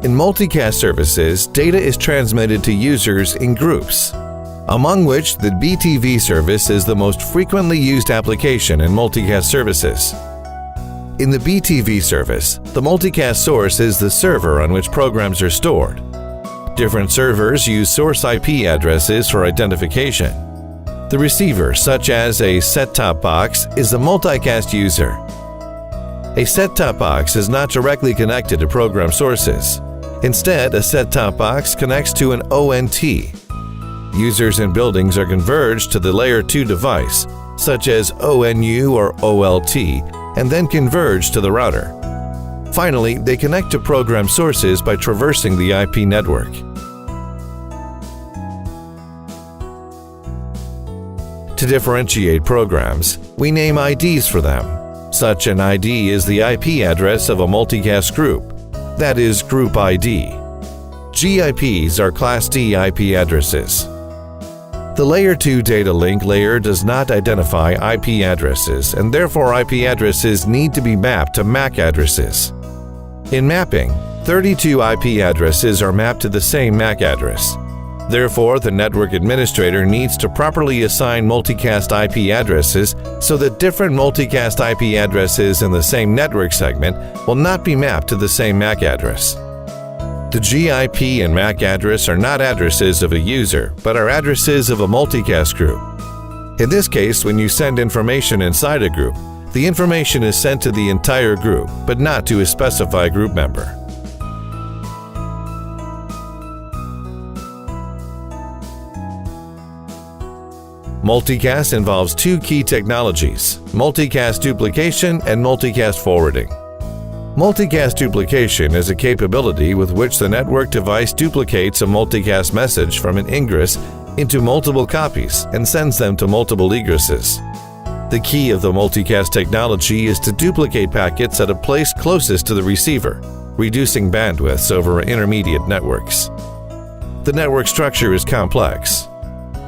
In multicast services, data is transmitted to users in groups, among which the BTV service is the most frequently used application in multicast services. In the BTV service, the multicast source is the server on which programs are stored. Different servers use source IP addresses for identification. The receiver, such as a set-top box, is the multicast user. A set-top box is not directly connected to program sources. Instead, a set-top box connects to an ONT. Users in buildings are converged to the Layer 2 device, such as ONU or OLT, and then converge to the router. Finally, they connect to program sources by traversing the IP network. To differentiate programs, we name IDs for them. Such an ID is the IP address of a multicast group, that is, Group ID. GIPs are Class D IP addresses. The Layer 2 data link layer does not identify IP addresses, and therefore IP addresses need to be mapped to MAC addresses. In mapping, 32 IP addresses are mapped to the same MAC address. Therefore, the network administrator needs to properly assign multicast IP addresses so that different multicast IP addresses in the same network segment will not be mapped to the same MAC address. The GIP and MAC address are not addresses of a user, but are addresses of a multicast group. In this case, when you send information inside a group, the information is sent to the entire group, but not to a specified group member. Multicast involves two key technologies: multicast duplication and multicast forwarding. Multicast duplication is a capability with which the network device duplicates a multicast message from an ingress into multiple copies and sends them to multiple egresses. The key of the multicast technology is to duplicate packets at a place closest to the receiver, reducing bandwidths over intermediate networks. The network structure is complex.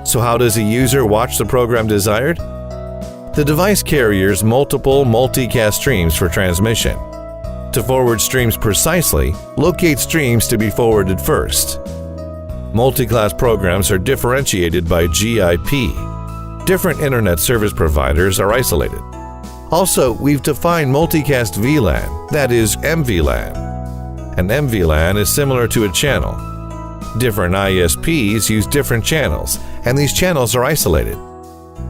So how does a user watch the program desired? The device carries multiple multicast streams for transmission. To forward streams precisely, locate streams to be forwarded first. Multiclass programs are differentiated by GIP. Different internet service providers are isolated. Also, we've defined multicast VLAN, that is MVLAN. An MVLAN is similar to a channel. Different ISPs use different channels, and these channels are isolated.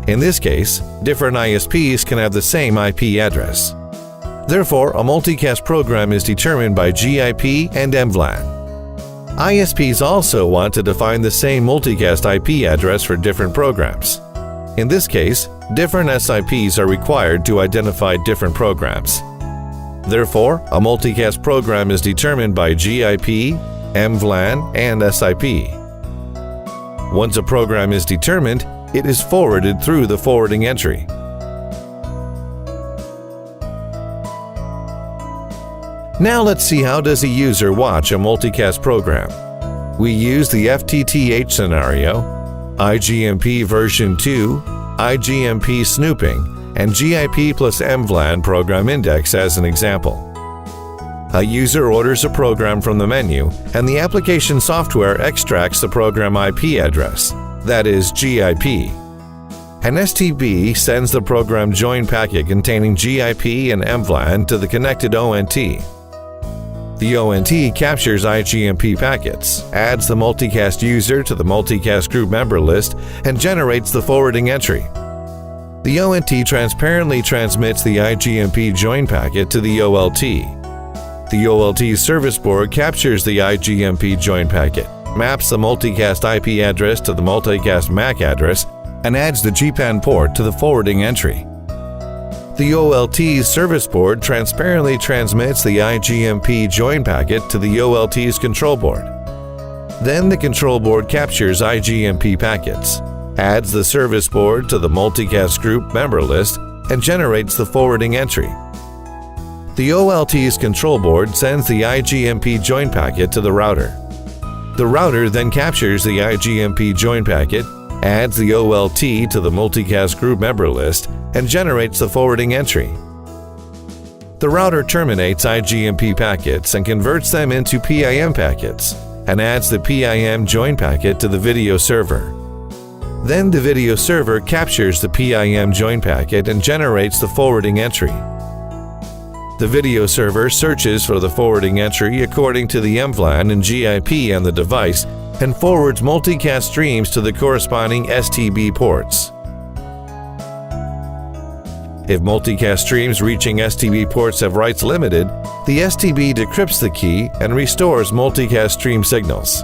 In this case, different ISPs can have the same IP address. Therefore, a multicast program is determined by GIP and MVLAN. ISPs also want to define the same multicast IP address for different programs. In this case, different SIPs are required to identify different programs. Therefore, a multicast program is determined by GIP, MVLAN, and SIP. Once a program is determined, it is forwarded through the forwarding entry. Now let's see how does a user watch a multicast program. We use the FTTx Scenario, IGMP version 2, IGMP snooping, and GIP plus MVLAN program index as an example. A user orders a program from the menu, and the application software extracts the program IP address, that is GIP. An STB sends the program join packet containing GIP and MVLAN to the connected ONT. The ONT captures IGMP packets, adds the multicast user to the multicast group member list, and generates the forwarding entry. The ONT transparently transmits the IGMP join packet to the OLT. The OLT service board captures the IGMP join packet, maps the multicast IP address to the multicast MAC address, and adds the GPAN port to the forwarding entry. The OLT's service board transparently transmits the IGMP join packet to the OLT's control board. Then the control board captures IGMP packets, adds the service board to the multicast group member list, and generates the forwarding entry. The OLT's control board sends the IGMP join packet to the router. The router then captures the IGMP join packet, adds the OLT to the multicast group member list, and generates the forwarding entry. The router terminates IGMP packets and converts them into PIM packets and adds the PIM join packet to the video server. Then the video server captures the PIM join packet and generates the forwarding entry. The video server searches for the forwarding entry according to the MVLAN and GIP on the device and forwards multicast streams to the corresponding STB ports. If multicast streams reaching STB ports have writes limited, the STB decrypts the key and restores multicast stream signals.